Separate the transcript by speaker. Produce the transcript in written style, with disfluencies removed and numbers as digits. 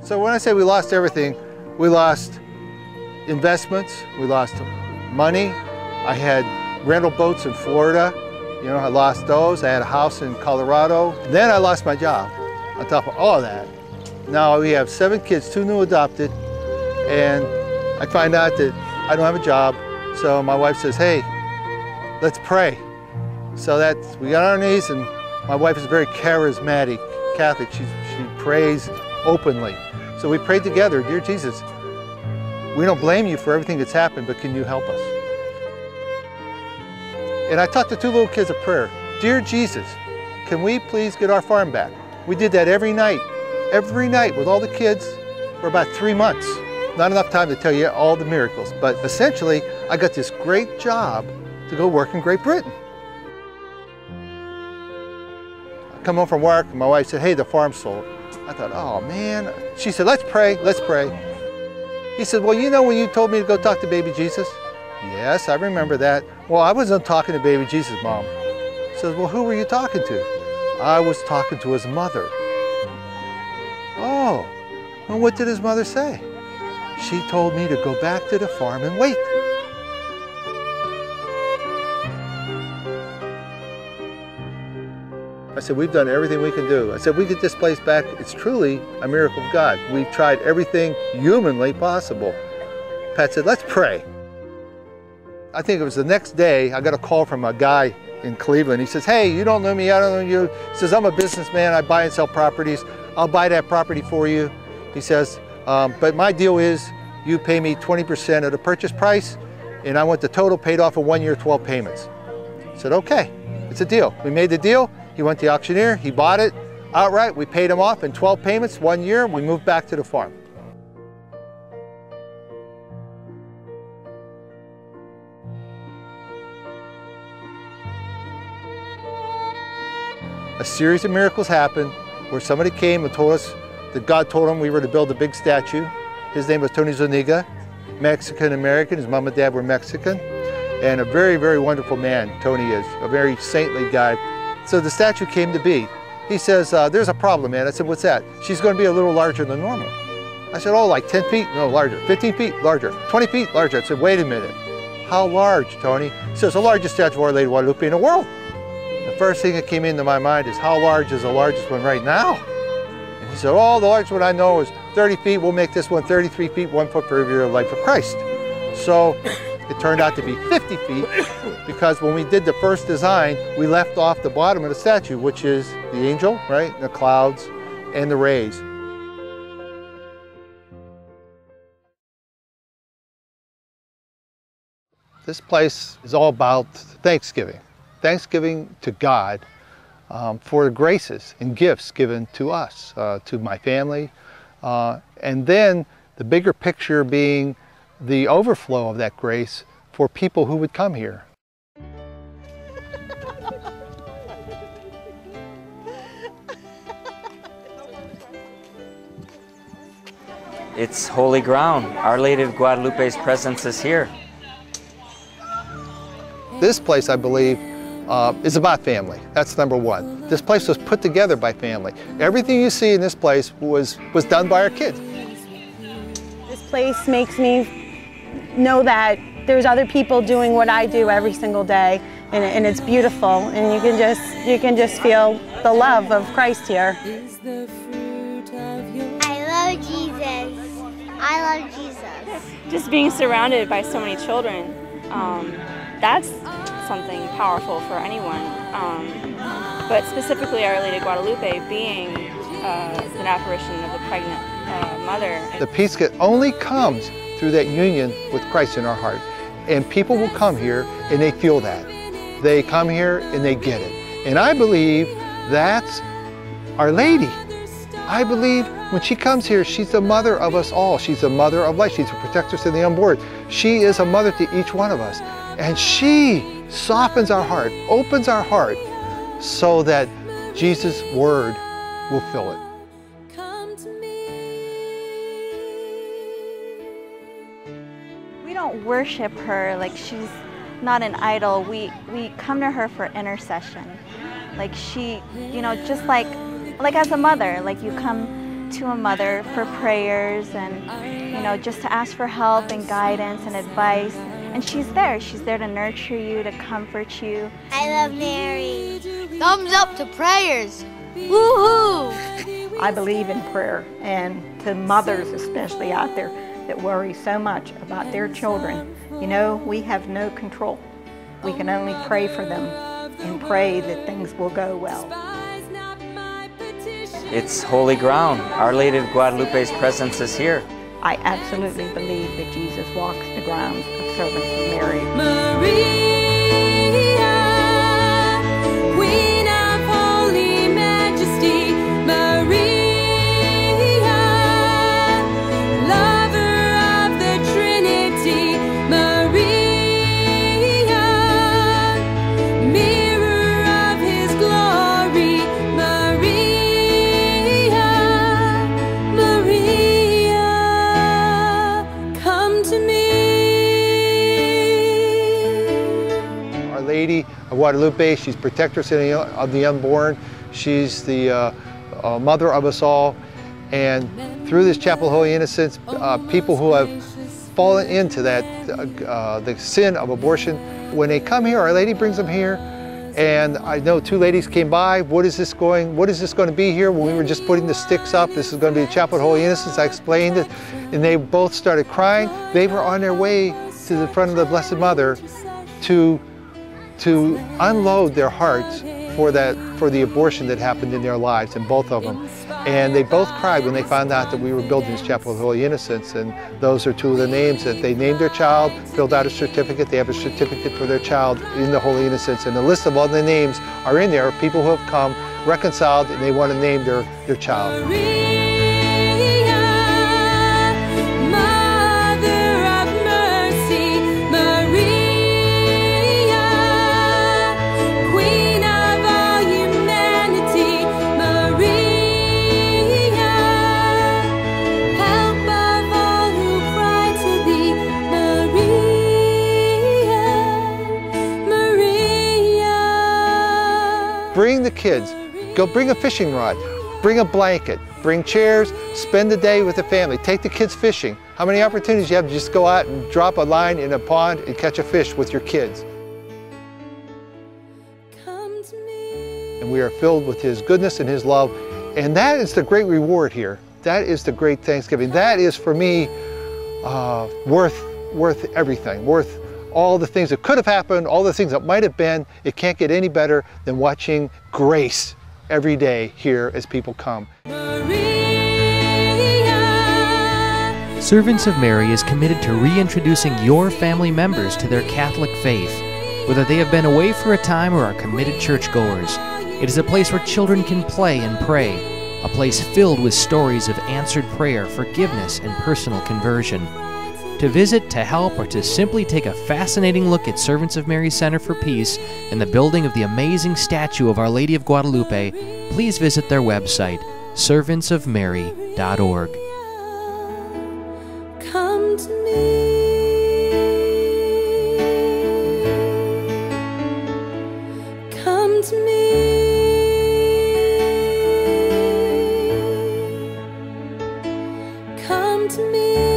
Speaker 1: So when I say we lost everything, we lost investments, we lost money. I had rental boats in Florida. You know, I lost those. I had a house in Colorado. Then I lost my job on top of all of that. Now we have 7 kids, 2 new adopted, and I find out that I don't have a job. So my wife says, hey, let's pray. So we got on our knees, and my wife is very charismatic Catholic. She prays openly. So we prayed together, dear Jesus, we don't blame you for everything that's happened, but can you help us? And I taught the 2 little kids a prayer. Dear Jesus, can we please get our farm back? We did that every night with all the kids for about 3 months. Not enough time to tell you all the miracles, but essentially I got this great job to go work in Great Britain. I come home from work and my wife said, hey, the farm's sold. I thought, oh man. She said, let's pray, let's pray. He said, well, you know when you told me to go talk to baby Jesus? Yes, I remember that. Well, I wasn't talking to baby Jesus, Mom. He says, well, who were you talking to? I was talking to his mother. Oh, well, what did his mother say? She told me to go back to the farm and wait. I said, we've done everything we can do. I said, we get this place back. It's truly a miracle of God. We've tried everything humanly possible. Pat said, let's pray. I think it was the next day, I got a call from a guy in Cleveland. He says, hey, you don't know me, I don't know you. He says, I'm a businessman, I buy and sell properties. I'll buy that property for you. He says, but my deal is you pay me 20% of the purchase price, and I want the total paid off in 1 year, 12 payments. I said, okay, it's a deal. We made the deal. He went to the auctioneer, he bought it outright. We paid him off in 12 payments, 1 year. We moved back to the farm. A series of miracles happened where somebody came and told us that God told him we were to build a big statue. His name was Tony Zuniga, Mexican-American. His mom and dad were Mexican. And a very, very wonderful man, Tony is, a very saintly guy. So the statue came to be. He says, there's a problem, man. I said, what's that? She's going to be a little larger than normal. I said, oh, like 10 feet? No, larger. 15 feet? Larger. 20 feet? Larger. I said, wait a minute. How large, Tony? He says, the largest statue of Our Lady of Guadalupe in the world. The first thing that came into my mind is, how large is the largest one right now? And he said, oh, the largest one I know is 30 feet. We'll make this one 33 feet, 1 foot for every year of life of Christ. So it turned out to be 50 feet because when we did the first design, we left off the bottom of the statue, which is the angel, right? The clouds and the rays. This place is all about Thanksgiving. Thanksgiving to God for the graces and gifts given to us, to my family, and then the bigger picture being the overflow of that grace for people who would come here.
Speaker 2: It's holy ground. Our Lady of Guadalupe's presence is here.
Speaker 1: This place, I believe, is about family. That's number one. This place was put together by family. Everything you see in this place was done by our kids.
Speaker 3: This place makes me know that there's other people doing what I do every single day, and it's beautiful, and you can just feel the love of Christ here.
Speaker 4: I love Jesus. I love Jesus.
Speaker 5: Just being surrounded by so many children, that's something powerful for anyone. But specifically Our Lady of Guadalupe being an apparition of the pregnant mother.
Speaker 1: The peace only comes through that union with Christ in our heart. And people will come here and they feel that. They come here and they get it. And I believe that's Our Lady. I believe when she comes here, she's the mother of us all. She's the mother of life. She's a protectress to the unborn. She is a mother to each one of us. And she softens our heart, opens our heart, so that Jesus' word will fill it.
Speaker 6: We don't worship her like she's not an idol. We come to her for intercession. Like she, you know, just like as a mother, like you come to a mother for prayers and, you know, just to ask for help and guidance and advice. And she's there to nurture you, to comfort you.
Speaker 4: I love Mary. Thumbs up to prayers. Woohoo!
Speaker 7: I believe in prayer, and to mothers especially out there that worry so much about their children. You know, we have no control. We can only pray for them and pray that things will go well.
Speaker 2: It's holy ground. Our Lady of Guadalupe's presence is here.
Speaker 7: I absolutely believe that Jesus walks the grounds of Servants of Mary.
Speaker 8: Queen of holy majesty, Maria, lover of the Trinity, Maria, mirror of his glory, Maria, Maria, come to me.
Speaker 1: Our Lady of Guadalupe, she's protectress of the unborn. She's the mother of us all. And through this Chapel of Holy Innocents, people who have fallen into that, the sin of abortion, when they come here, Our Lady brings them here. And I know two ladies came by. What is this going to be here? When we were just putting the sticks up, this is going to be the Chapel of Holy Innocents. I explained it, and they both started crying. They were on their way to the front of the Blessed Mother to unload their hearts for the abortion that happened in their lives, and both of them. And they both cried when they found out that we were building this Chapel of Holy Innocents, and those are two of the names that they named their child, filled out a certificate. They have a certificate for their child in the Holy Innocents, and the list of all the names are in there, people who have come, reconciled, and they want to name their child. Bring the kids, go bring a fishing rod, bring a blanket, bring chairs, spend the day with the family, take the kids fishing. How many opportunities you have to just go out and drop a line in a pond and catch a fish with your kids? And we are filled with His goodness and His love, and that is the great reward here. That is the great Thanksgiving. That is for me worth everything, worth all the things that could have happened, all the things that might have been. It can't get any better than watching grace every day here as people come.
Speaker 9: Servants of Mary is committed to reintroducing your family members to their Catholic faith, whether they have been away for a time or are committed churchgoers. It is a place where children can play and pray, a place filled with stories of answered prayer, forgiveness, and personal conversion. To visit, to help, or to simply take a fascinating look at Servants of Mary Center for Peace and the building of the amazing statue of Our Lady of Guadalupe, please visit their website, servantsofmary.org.
Speaker 8: Come to me. Come to me. Come to me.